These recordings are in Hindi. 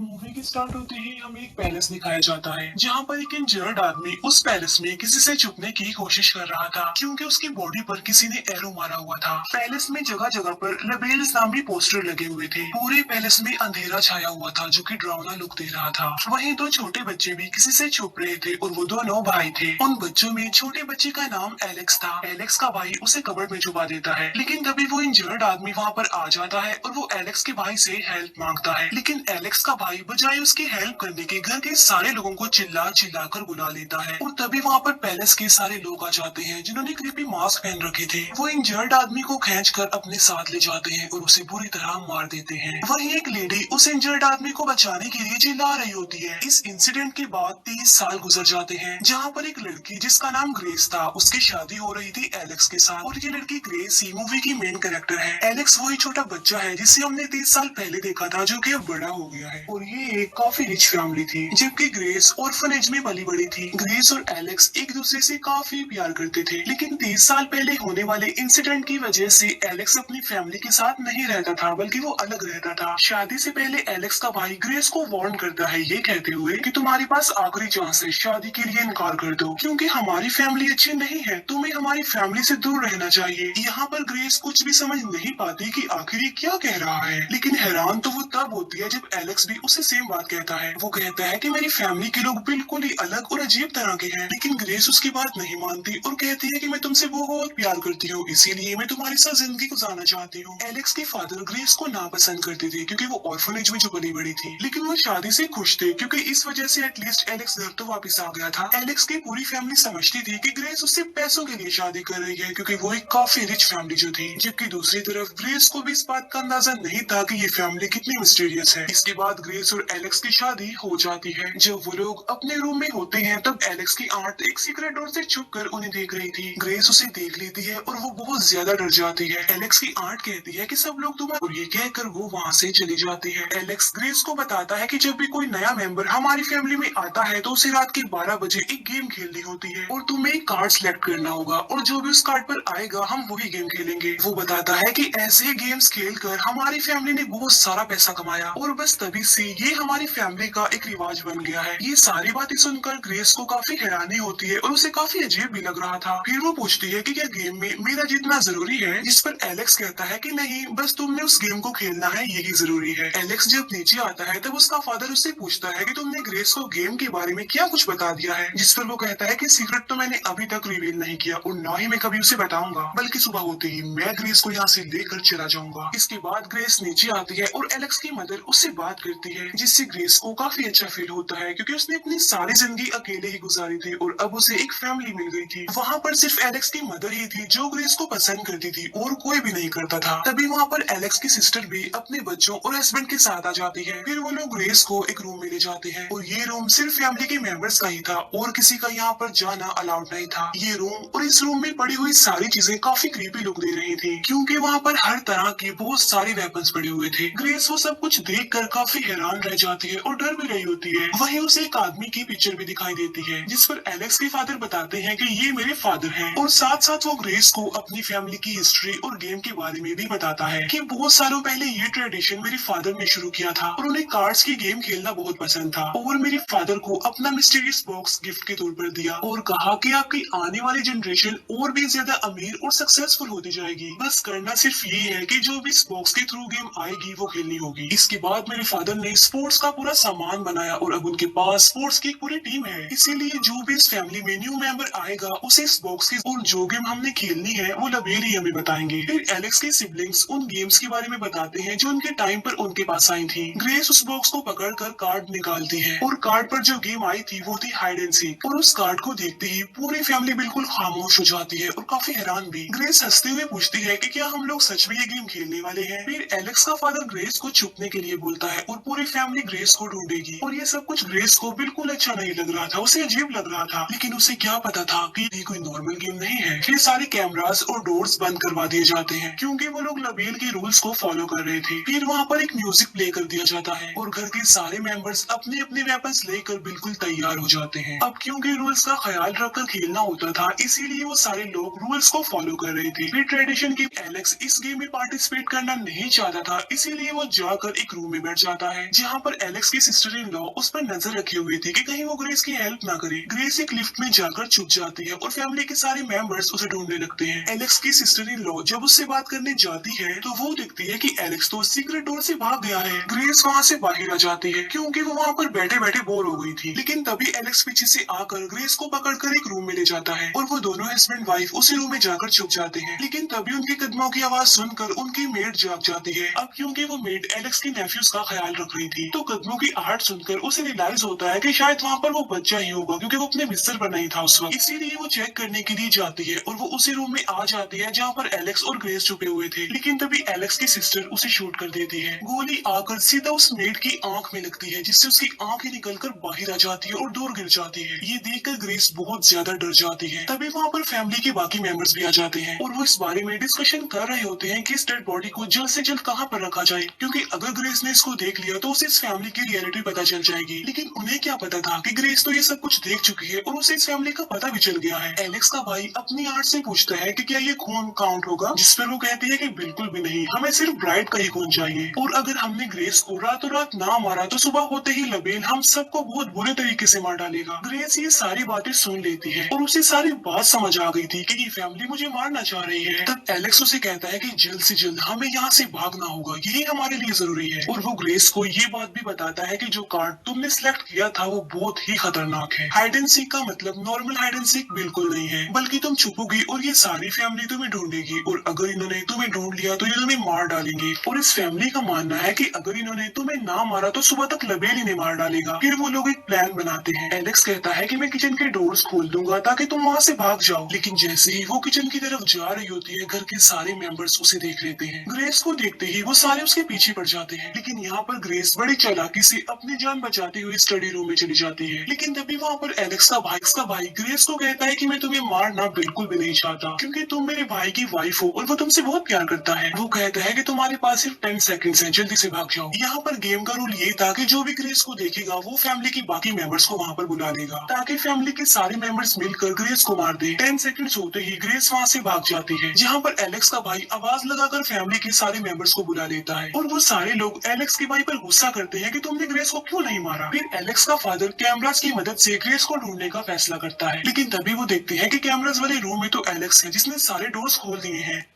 मूवी के स्टार्ट होते ही हमें एक पैलेस दिखाया जाता है जहाँ पर एक इंजर्ड आदमी उस पैलेस में किसी से छुपने की कोशिश कर रहा था क्योंकि उसकी बॉडी पर किसी ने एरो मारा हुआ था। पैलेस में जगह जगह पर लबेल्स नाम भी पोस्टर लगे हुए थे। पूरे पैलेस में अंधेरा छाया हुआ था जो कि डरावना लुक दे रहा था। वहीं दो छोटे बच्चे भी किसी से छुप रहे थे और वो दोनों भाई थे। उन बच्चों में छोटे बच्चे का नाम एलेक्स था। एलेक्स का भाई उसे कबर्ड में छुपा देता है, लेकिन तभी वो इंजर्ड आदमी वहाँ पर आ जाता है और वो एलेक्स के भाई से हेल्प मांगता है। लेकिन एलेक्स का भाई बजाय उसकी हेल्प करने के घर के सारे लोगों को चिल्ला चिल्ला कर बुला लेता है और तभी वहाँ पर पैलेस के सारे लोग आ जाते हैं जिन्होंने क्रीपी मास्क पहन रखे थे। वो इंजर्ड आदमी को खींच कर अपने साथ ले जाते हैं और उसे बुरी तरह मार देते हैं। वहीं एक लेडी उस इंजर्ड आदमी को बचाने के लिए चिल्ला रही होती है। इस इंसिडेंट के बाद 30 साल गुजर जाते हैं जहाँ पर एक लड़की जिसका नाम ग्रेस था उसकी शादी हो रही थी एलेक्स के साथ और ये लड़की ग्रेस ही मूवी की मेन कैरेक्टर है। एलेक्स वही छोटा बच्चा है जिसे हमने 30 साल पहले देखा था जो कि अब बड़ा हो गया है और ये एक काफी रिच फैमिली थी जबकि ग्रेस ऑर्फनेज में पली बड़ी थी। ग्रेस और एलेक्स एक दूसरे से काफी प्यार करते थे, लेकिन 30 साल पहले होने वाले इंसिडेंट की वजह से एलेक्स अपनी फैमिली के साथ नहीं रहता था बल्कि वो अलग रहता था। शादी से पहले एलेक्स का भाई ग्रेस को वार्न करता है ये कहते हुए कि तुम्हारे पास आखिरी चांस है, शादी के लिए इनकार कर दो क्योंकि हमारी फैमिली अच्छी नहीं है, तुम्हें हमारी फैमिली से दूर रहना चाहिए। यहाँ पर ग्रेस कुछ भी समझ नहीं पाती कि आखिर ये क्या कह रहा है, लेकिन हैरान तो वो तब होती है जब एलेक्स भी उसे सेम बात कहता है। वो कहता है कि मेरी फैमिली के लोग बिल्कुल ही अलग और अजीब तरह के हैं, लेकिन ग्रेस उसकी बात नहीं मानती और कहती है कि मैं तुमसे बहुत प्यार करती हूँ, इसीलिए मैं तुम्हारे साथ जिंदगी गुजारना चाहती हूँ। एलेक्स के फादर ग्रेस को नापसंद करते थे क्योंकि वो ऑर्फनेज में जो बड़ी बड़ी थी, लेकिन वो शादी से खुश थे क्योंकि इस वजह से एटलीस्ट एलेक्स घर तो वापस आ गया था। एलेक्स की पूरी फैमिली समझती थी कि ग्रेस उससे पैसों के लिए शादी कर रही है क्योंकि वो एक काफी रिच फैमिली जो थी, जबकि दूसरी तरफ ग्रेस को भी इस बात का अंदाजा नहीं था कि ये फैमिली कितनी मिस्टीरियस है। इसके बाद ग्रेस और एलेक्स की शादी हो जाती है। जब वो लोग अपने रूम में होते हैं तब एलेक्स की आंट एक सीक्रेट डोर से छुप कर उन्हें देख रही थी। ग्रेस उसे देख लेती है और वो बहुत ज्यादा डर जाती है। एलेक्स की आंट कहती है कि सब लोग तुम्हारे, और ये कहकर वो वहाँ से चली जाती है। एलेक्स ग्रेस को बताता है कि जब भी कोई नया मेंबर हमारी फैमिली में आता है तो उसे रात के 12 बजे एक गेम खेलनी होती है और तुम्हें एक कार्ड सिलेक्ट करना होगा और जो भी उस कार्ड पर आएगा हम वही गेम खेलेंगे। वो बताता है कि ऐसे गेम्स खेलकर हमारी फैमिली ने बहुत सारा पैसा कमाया और बस तभी से ये हमारी फैमिली का एक रिवाज बन गया है। ये सारी बातें सुनकर ग्रेस को काफी हैरानी होती है और उसे काफी अजीब भी लग रहा था। फिर वो पूछती है कि क्या गेम में मेरा जीतना जरूरी है, जिस पर एलेक्स कहता है कि नहीं, बस तुमने उस गेम को खेलना है, यही जरूरी है। एलेक्स जब नीचे आता है तब उसका फादर उससे पूछता है कि तुमने ग्रेस को गेम के बारे में क्या कुछ बता दिया है, जिस पर वो कहता है कि सीक्रेट तो मैंने अभी तक रिवील नहीं किया और ना ही मैं कभी उसे बताऊंगा, बल्कि सुबह होते ही मैं ग्रेस को यहाँ से लेकर चला जाऊंगा। इसके बाद ग्रेस नीचे आती है और एलेक्स की मदर उससे बात करती है जिससे ग्रेस को काफी अच्छा फील होता है क्योंकि उसने अपनी सारी जिंदगी अकेले ही गुजारी थी और अब उसे एक फैमिली मिल गई थी। वहाँ पर सिर्फ एलेक्स की मदर ही थी जो ग्रेस को पसंद करती थी और कोई भी नहीं करता था। तभी वहाँ पर एलेक्स की सिस्टर भी अपने बच्चों और हस्बैंड के साथ आ जाती है। फिर वो लोग ग्रेस को एक रूम में ले जाते हैं और ये रूम सिर्फ फैमिली के मेंबर्स का ही था और किसी का यहाँ पर जाना अलाउड नहीं था। ये रूम और इस रूम में पड़ी हुई सारी चीजें काफी क्रीपी लुक दे रही थी क्योंकि वहाँ पर हर तरह के बहुत सारे वेपन्स पड़े हुए थे। ग्रेस वो सब कुछ देखकर काफी हैरान रह जाती है और डर भी रही होती है। वहीं उसे एक आदमी की पिक्चर भी दिखाई देती है जिस पर एलेक्स के फादर बताते हैं कि ये मेरे फादर हैं और साथ साथ वो ग्रेस को अपनी फैमिली की हिस्ट्री और गेम के बारे में भी बताता है कि बहुत सालों पहले ये ट्रेडिशन मेरे फादर ने शुरू किया था और उन्हें कार्ड्स की गेम खेलना बहुत पसंद था और मेरे फादर को अपना मिस्टीरियस बॉक्स गिफ्ट के तौर पर दिया और कहा कि आपकी आने वाली जनरेशन और भी ज्यादा अमीर और सक्सेसफुल होती जाएगी, बस करना सिर्फ ये है कि जो भी इस बॉक्स के थ्रू गेम आएगी वो खेलनी होगी। इसके बाद मेरे फादर ने स्पोर्ट्स का पूरा सामान बनाया और अब उनके पास स्पोर्ट्स की एक पूरी टीम है, इसीलिए जो भी इस फैमिली में न्यू मेंबर आएगा उसे इस बॉक्स की और जो गेम हमने खेलनी है वो लबेल ही हमें बताएंगे। फिर एलेक्स के सिबलिंग्स उन गेम्स के बारे में बताते हैं जो उनके टाइम पर उनके पास आई थी। ग्रेस उस बॉक्स को पकड़कर कार्ड निकालती है और कार्ड पर जो गेम आई थी वो थी हाइड एंड सीक और उस कार्ड को देखते ही पूरी फैमिली बिल्कुल खामोश हो जाती है और काफी हैरान भी। ग्रेस हंसते हुए पूछती है कि क्या हम लोग सच में ये गेम खेलने वाले हैं। फिर एलेक्स का फादर ग्रेस को छुपने के लिए बोलता है और पूरी फैमिली ग्रेस को ढूंढेगी और ये सब कुछ ग्रेस को बिल्कुल अच्छा नहीं लग रहा था, उसे अजीब लग रहा था, लेकिन उसे क्या पता था कि ये कोई नॉर्मल गेम नहीं है। फिर सारे कैमरास और डोर्स बंद करवा दिए जाते हैं क्योंकि वो लोग लबेल के रूल्स को फॉलो कर रहे थे। फिर वहाँ पर एक म्यूजिक प्ले कर दिया जाता है और घर के सारे मेंबर्स अपने अपने वेपन्स लेकर बिल्कुल तैयार हो जाते हैं। अब क्योंकि रूल्स का ख्याल रखकर खेलना होता था इसीलिए वो सारे लोग रूल्स को फॉलो कर रहे थे। फिर ट्रेडिशन की एलेक्स इस गेम में पार्टिसिपेट करना नहीं चाहता था, इसीलिए वो जाकर एक रूम में बैठ जाता है जहाँ पर एलेक्स की सिस्टर इन लॉ उस पर नजर रखे हुए थे कि कहीं वो ग्रेस की हेल्प ना करे। ग्रेस एक लिफ्ट में जाकर छुप जाती है और फैमिली के सारे मेंबर्स उसे ढूंढने लगते हैं। एलेक्स की सिस्टर इन लॉ जब उससे बात करने जाती है तो वो देखती है कि एलेक्स तो सीक्रेट डोर से भाग गया है। ग्रेस वहाँ से बाहर आ जाती है क्योंकि वो वहाँ पर बैठे बैठे बोर हो गई थी। लेकिन तभी एलेक्स पीछे से आकर ग्रेस को पकड़कर एक रूम में ले जाता है और वो दोनों हस्बैंड वाइफ उसी रूम में जाकर छुप जाते हैं। लेकिन तभी उनके कदमों की आवाज सुनकर उनकी मेड जाग जाती है। अब क्योंकि वो मेड एलेक्स के नेफ्यूज का ख्याल रख रही थी तो कदमों की आहट सुनकर उसे रियलाइज होता है कि शायद वहाँ पर वो बच्चा ही होगा क्योंकि वो अपने बिस्तर पर नहीं था उस वक्त। इसीलिए वो चेक करने के लिए जाती है और वो उसी रूम में आ जाती है जहाँ पर एलेक्स और ग्रेस छुपे हुए थे। लेकिन तभी एलेक्स की सिस्टर उसे शूट कर देती है। गोली आकर सीधा उस मेड की आंख में लगती है जिससे उसकी आंख ही निकलकर बाहर आ जाती है और दूर गिर जाती है। ये देखकर ग्रेस बहुत ज्यादा डर जाती है। तभी वहाँ पर फैमिली के बाकी मेंबर्स भी आ जाते हैं और वो इस बारे में डिस्कशन कर रहे होते हैं कि इस डेड बॉडी को जल्द से जल्द कहाँ पर रखा जाए, क्योंकि अगर ग्रेस ने इसको देख लिया तो उसे इस फैमिली की रियलिटी पता चल जाएगी। लेकिन उन्हें क्या पता था कि ग्रेस तो ये सब कुछ देख चुकी है और उसे इस फैमिली का पता भी चल गया है। एलेक्स का भाई अपनी आर्ट से पूछता है कि क्या ये खून काउंट होगा, जिस पर वो कहती है कि बिल्कुल भी नहीं, हमें सिर्फ ब्राइड का ही खून चाहिए। और अगर हमने ग्रेस को रातों रात ना मारा तो सुबह होते ही लबेल हम सबको बहुत बुरे तरीके से मार डालेगा। ग्रेस ये सारी बातें सुन लेती है और उसे सारी बात समझ आ गई थी कि ये फैमिली मुझे मारना चाह रही है। तब एलेक्स उसे कहता है कि जल्द से जल्द हमें यहाँ से भागना होगा, यही हमारे लिए जरूरी है। और वो ग्रेस को ये बात भी बताता है कि जो कार्ड तुमने सिलेक्ट किया था वो बहुत ही खतरनाक है। हाइड एंड सीक का मतलब नॉर्मल हाइड एंड सीक बिल्कुल नहीं है, बल्कि तुम छुपोगी और ये सारी फैमिली तुम्हें ढूंढेगी और अगर इन्होंने तुम्हें ढूंढ लिया तो ये तुम्हें मार डालेंगे। और इस फैमिली का मानना है कि अगर इन्होंने तुम्हें ना मारा तो सुबह तक लबेल इन्हें मार डालेगा। फिर वो लोग एक प्लान बनाते हैं। एलेक्स कहता है कि मैं किचन के डोर्स खोल दूंगा ताकि तुम वहाँ से भाग जाओ। लेकिन जैसे ही वो किचन की तरफ जा रही होती है घर के सारे मेंबर्स उसे देख लेते हैं। ग्रेस को देखते ही वो सारे उसके पीछे पड़ जाते हैं। लेकिन यहाँ पर ग्रेस बड़ी चालाकी से अपनी जान बचाते हुए स्टडी रूम में चली जाती है। लेकिन तभी वहाँ पर एलेक्स का भाई ग्रेस को कहता है कि मैं तुम्हें मारना बिल्कुल भी नहीं चाहता क्योंकि तुम मेरे भाई की वाइफ हो और वो तुमसे बहुत प्यार करता है। वो कहता है कि तुम्हारे पास सिर्फ 10 सेकंड्स हैं, जल्दी से भाग जाओ। यहाँ पर गेम का रूल ये था कि जो भी ग्रेस को देखेगा वो फैमिली की बाकी मेंबर्स को वहाँ पर बुला लेगा ताकि फैमिली के सारे मेंबर्स मिलकर ग्रेस को मार दे। 10 सेकंड्स होते ही ग्रेस वहाँ से भाग जाती है, जहाँ पर एलेक्स का भाई आवाज लगाकर फैमिली के सारे मेंबर्स को बुला लेता है और वो सारे लोग एलेक्स के भाई पर गुस्सा करते हैं कि तुमने ग्रेस को क्यों नहीं मारा। फिर एलेक्स का फादर कैमरास की मदद से ग्रेस को ढूंढने का फैसला करता है। लेकिन तभी वो देखते हैं कि कैमरास वाले रूम में तो एलेक्स है जिसने सारे डोर्स खोल दिए हैं।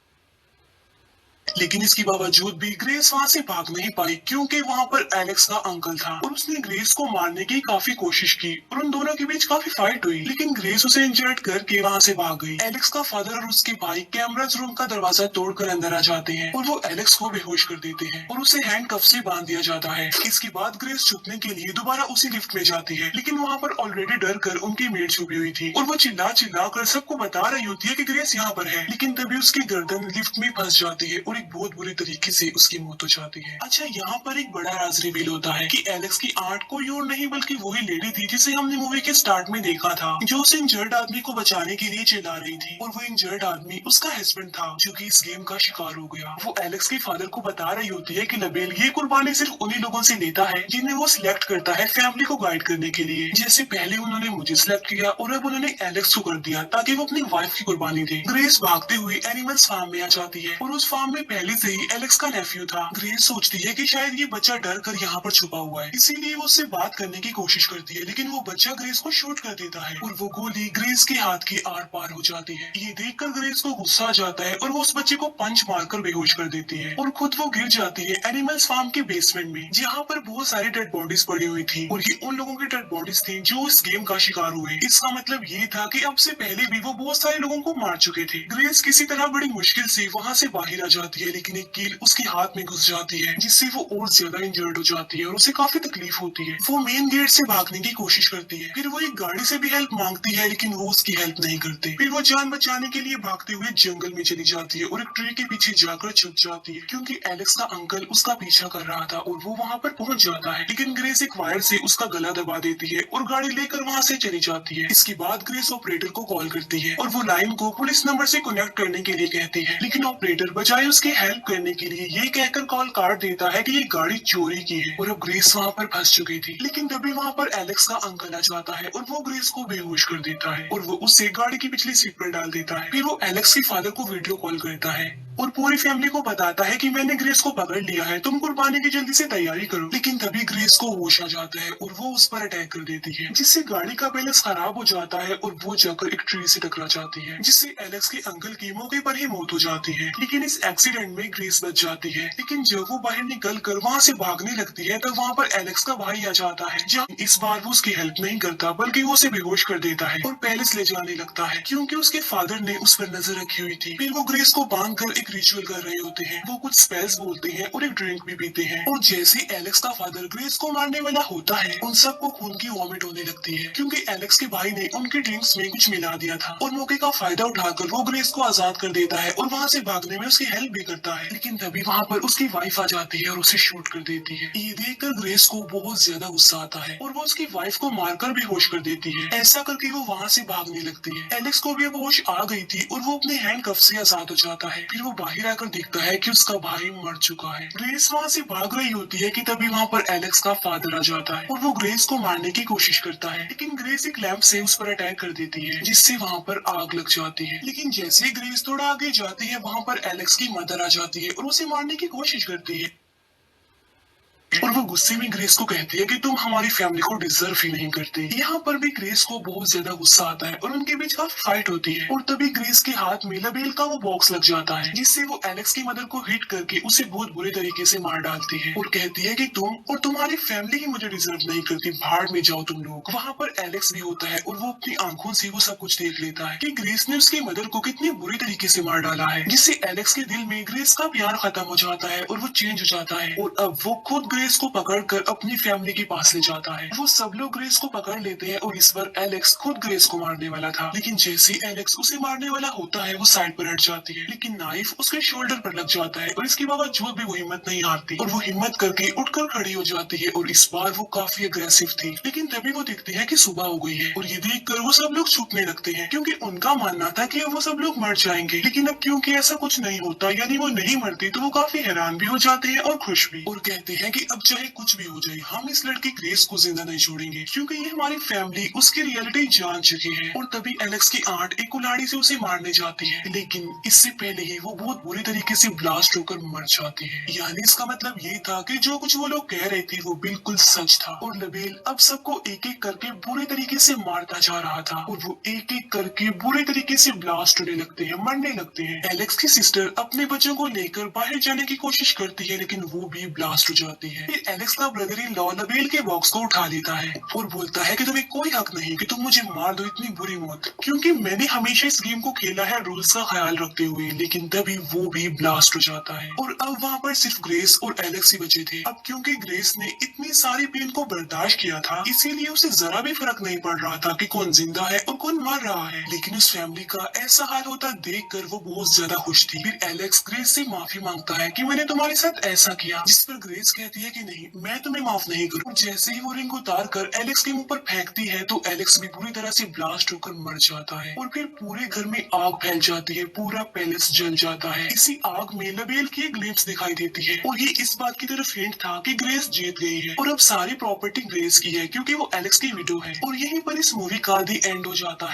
लेकिन इसके बावजूद भी ग्रेस वहाँ से भाग नहीं पाई क्योंकि वहाँ पर एलेक्स का अंकल था और उसने ग्रेस को मारने की काफी कोशिश की और उन दोनों के बीच काफी फाइट हुई। लेकिन ग्रेस उसे इंजर्ड करके वहाँ से भाग गई। एलेक्स का फादर और उसके भाई कैमराज रूम का दरवाजा तोड़कर अंदर आ जाते हैं और वो एलेक्स को बेहोश कर देते हैं और उसे हैंडकफ से बांध दिया जाता है। इसके बाद ग्रेस छुपने के लिए दोबारा उसी लिफ्ट में जाती है, लेकिन वहाँ पर ऑलरेडी डर कर उनकी मेड छुपी हुई थी और वो चिल्ला चिल्ला कर सबको बता रही होती है कि ग्रेस यहाँ पर है। लेकिन तभी उसकी गर्दन लिफ्ट में फंस जाती है और एक बहुत बुरी तरीके से उसकी मौत हो जाती है। अच्छा, यहाँ पर एक बड़ा राज रिवील होता है कि एलेक्स की आर्ट कोई और नहीं बल्कि वही लेडी थी जिसे हमने मूवी के स्टार्ट में देखा था, जो उस इंजर्ड आदमी को बचाने के लिए चिल्ला रही थी। और वो इंजर्ड आदमी उसका हस्बैंड था जो कि इस गेम का शिकार हो गया। वो एलेक्स के फादर को बता रही होती है कि लबेल ये कुर्बानी सिर्फ उन्हीं लोगों से लेता है जिन्हें वो सिलेक्ट करता है फैमिली को गाइड करने के लिए। जैसे पहले उन्होंने मुझे सिलेक्ट किया और अब उन्होंने एलेक्स को कर दिया ताकि वो अपनी वाइफ की कुर्बानी दे। ग्रेस भागते हुए एनिमल्स फार्म में आ जाती है और उस फार्म में पहले से ही एलेक्स का नेफ्यू था। ग्रेस सोचती है कि शायद ये बच्चा डर कर यहाँ पर छुपा हुआ है, इसीलिए वो उससे बात करने की कोशिश करती है। लेकिन वो बच्चा ग्रेस को शूट कर देता है और वो गोली ग्रेस के हाथ के आर पार हो जाती है। ये देखकर ग्रेस को गुस्सा आ जाता है और वो उस बच्चे को पंच मारकर बेहोश कर देती है और खुद वो गिर जाती है एनिमल्स फार्म के बेसमेंट में, जहाँ पर बहुत सारी डेड बॉडीज पड़ी हुई थी और ये उन लोगों की डेड बॉडीज थी जो इस गेम का शिकार हुए। इसका मतलब ये था कि अब से पहले भी वो बहुत सारे लोगों को मार चुके थे। ग्रेस किसी तरह बड़ी मुश्किल से वहाँ से बाहर आ जाती है, लेकिन एक कील उसके हाथ में घुस जाती है जिससे वो और ज्यादा इंजर्ड हो जाती है और उसे काफी तकलीफ होती है। वो मेन गेट से भागने की कोशिश करती है, फिर वो एक गाड़ी से भी हेल्प मांगती है लेकिन वो उसकी हेल्प नहीं करते। फिर वो जान बचाने के लिए भागते हुए जंगल में चली जाती है और एक ट्री के पीछे जाकर छुप जाती है क्योंकि एलेक्स का अंकल उसका पीछा कर रहा था और वो वहाँ पर पहुँच जाता है। लेकिन ग्रेस एक वायर से उसका गला दबा देती है और गाड़ी लेकर वहाँ से चली जाती है। इसके बाद ग्रेस ऑपरेटर को कॉल करती है और वो लाइन को पुलिस नंबर से कनेक्ट करने के लिए कहती है, लेकिन ऑपरेटर बजाय उसकी हेल्प करने के लिए ये कहकर कॉल काट देता है कि ये गाड़ी चोरी की है और अब ग्रेस वहाँ पर फंस चुकी थी। लेकिन तभी वहाँ पर एलेक्स का अंकल आ जाता है और वो ग्रेस को बेहोश कर देता है और वो उसे गाड़ी की पिछली सीट पर डाल देता है। फिर वो एलेक्स के फादर को वीडियो कॉल करता है और पूरी फैमिली को बताता है कि मैंने ग्रेस को पकड़ लिया है, तुम कुर्बानी की जल्दी से तैयारी करो। लेकिन तभी ग्रेस को होश आ जाता है और वो उस पर अटैक कर देती है, जिससे गाड़ी का बैलेंस खराब हो जाता है और वो जाकर एक ट्री से टकरा जाती है, जिससे एलेक्स के अंकल की मौके पर ही मौत हो जाती है। लेकिन इस एक्सीडेंट में ग्रेस बच जाती है। लेकिन जब वो बाहर निकल कर वहाँ से भागने लगती है तब वहाँ पर एलेक्स का भाई आ जाता है, जहाँ इस बार वो उसकी हेल्प नहीं करता बल्कि वो उसे बेहोश कर देता है और पैलेस ले जाने लगता है, क्योंकि उसके फादर ने उस पर नजर रखी हुई थी। फिर वो ग्रेस को बांध कर एक रिचुअल कर रहे होते हैं, वो कुछ स्पेल्स बोलते हैं और एक ड्रिंक भी पीते हैं। और जैसे एलेक्स का फादर ग्रेस को मारने वाला होता है, उन सबको खून की वॉमिट होने लगती है, क्योंकि एलेक्स के भाई ने उनके ड्रिंक्स में कुछ मिला दिया था। और मौके का फायदा उठाकर वो ग्रेस को आजाद कर देता है और वहाँ से भागने में उसकी हेल्प भी करता है। लेकिन तभी वहाँ पर उसकी वाइफ आ जाती है और उसे शूट कर देती है। ये देखकर ग्रेस को बहुत ज्यादा गुस्सा आता है और वो उसकी वाइफ को मारकर बेहोश कर देती है। ऐसा करके वो वहाँ से भागने लगती है। एलेक्स को भी अब होश आ गई थी और वो अपने हैंड कफ से आजाद हो जाता है। फिर वो बाहर आकर देखता है कि उसका भाई मर चुका है। ग्रेस वहाँ से भाग रही होती है कि तभी वहाँ पर एलेक्स का फादर आ जाता है और वो ग्रेस को मारने की कोशिश करता है, लेकिन ग्रेस एक लैंप से उस पर अटैक कर देती है, जिससे वहाँ पर आग लग जाती है। लेकिन जैसे ही ग्रेस थोड़ा आगे जाती है, वहाँ पर एलेक्स की मदर आ जाती है और उसे मारने की कोशिश करती है। और वो गुस्से में ग्रेस को कहती है कि तुम हमारी फैमिली को डिजर्व ही नहीं करते। यहाँ पर भी ग्रेस को बहुत ज्यादा गुस्सा आता है और उनके बीच काफी फाइट होती है। और तभी ग्रेस के हाथ में लबेल का वो बॉक्स लग जाता है, जिससे वो एलेक्स की मदर को हिट करके उसे बहुत बुरे तरीके से मार डालती है और कहती है कि तुम और तुम्हारी फैमिली ही मुझे डिजर्व नहीं करती, भाड़ में जाओ तुम लोग। वहाँ पर एलेक्स भी होता है और वो अपनी आंखों से वो सब कुछ देख लेता है कि ग्रेस ने उसकी मदर को कितनी बुरी तरीके से मार डाला है, जिससे एलेक्स के दिल में ग्रेस का प्यार खत्म हो जाता है और वो चेंज हो जाता है। और अब वो खुद ग्रेस को पकड़कर अपनी फैमिली के पास ले जाता है। वो सब लोग ग्रेस को पकड़ लेते हैं और इस बार एलेक्स खुद ग्रेस को मारने वाला था, लेकिन जैसे ही एलेक्स उसे मारने वाला होता है वो साइड पर हट जाती है, लेकिन नाइफ उसके शोल्डर पर लग जाता है और इसके बावजूद भी वो हिम्मत नहीं हारती और वो हिम्मत करके उठकर खड़ी हो जाती है। और इस बार वो काफी अग्रेसिव थी। लेकिन तभी वो देखती है कि सुबह हो गई है और ये देखकर वो सब लोग छुपने लगते हैं, क्योंकि उनका मानना था कि अब वो सब लोग मर जाएंगे। लेकिन अब क्योंकि ऐसा कुछ नहीं होता, यानी वो नहीं मरती, तो वो काफी हैरान भी हो जाते हैं और खुश भी, और कहते हैं कि अब चाहे कुछ भी हो जाए, हम इस लड़की ग्रेस को जिंदा नहीं छोड़ेंगे, क्योंकि ये हमारी फैमिली उसकी रियलिटी जान चुकी है। और तभी एलेक्स की आंट एक कुल्हाड़ी से उसे मारने जाती है, लेकिन इससे पहले ही वो बहुत बुरी तरीके से ब्लास्ट होकर मर जाती है। यानी इसका मतलब ये था कि जो कुछ वो लोग कह रहे थे वो बिल्कुल सच था और लबेल अब सबको एक एक करके बुरे तरीके से मारता जा रहा था और वो एक एक करके बुरे तरीके से ब्लास्ट होने लगते हैं, मरने लगते हैं। एलेक्स की सिस्टर अपने बच्चों को लेकर बाहर जाने की कोशिश करती है, लेकिन वो भी ब्लास्ट हो जाती है। फिर एलेक्स का ब्रदर इन लॉ लबेल के बॉक्स को उठा लेता है और बोलता है कि तुम्हें कोई हक नहीं कि तुम मुझे मार दो इतनी बुरी मौत, क्योंकि मैंने हमेशा इस गेम को खेला है रूल्स का ख्याल रखते हुए। लेकिन तभी वो भी ब्लास्ट हो जाता है और अब वहाँ पर सिर्फ ग्रेस और एलेक्स ही बचे थे। अब क्योंकि ग्रेस ने इतनी सारी पेन को बर्दाश्त किया था, इसीलिए उसे जरा भी फर्क नहीं पड़ रहा था कि कौन जिंदा है और कौन मर रहा है। लेकिन उस फैमिली का ऐसा हाल होता देखकर वो बहुत ज्यादा खुश थी। फिर एलेक्स ग्रेस से माफी मांगता है कि मैंने तुम्हारे साथ ऐसा किया, जिस पर ग्रेस कहती है कि नहीं, मैं तुम्हें माफ नहीं करूँ। जैसे ही वो रिंग उतार कर एलेक्स के मुंह पर फेंकती है तो एलेक्स भी पूरी तरह से ब्लास्ट होकर मर जाता है और फिर पूरे घर में आग फैल जाती है, पूरा पैलेस जल जाता है। इसी आग में लबेल की एक ग्लिम्स दिखाई देती है और ये इस बात की तरफ हिंट था कि ग्रेस जीत गई है और अब सारी प्रॉपर्टी ग्रेस की है, क्योंकि वो एलेक्स की विडो है। और यहीं पर इस मूवी का दी एंड हो जाता है।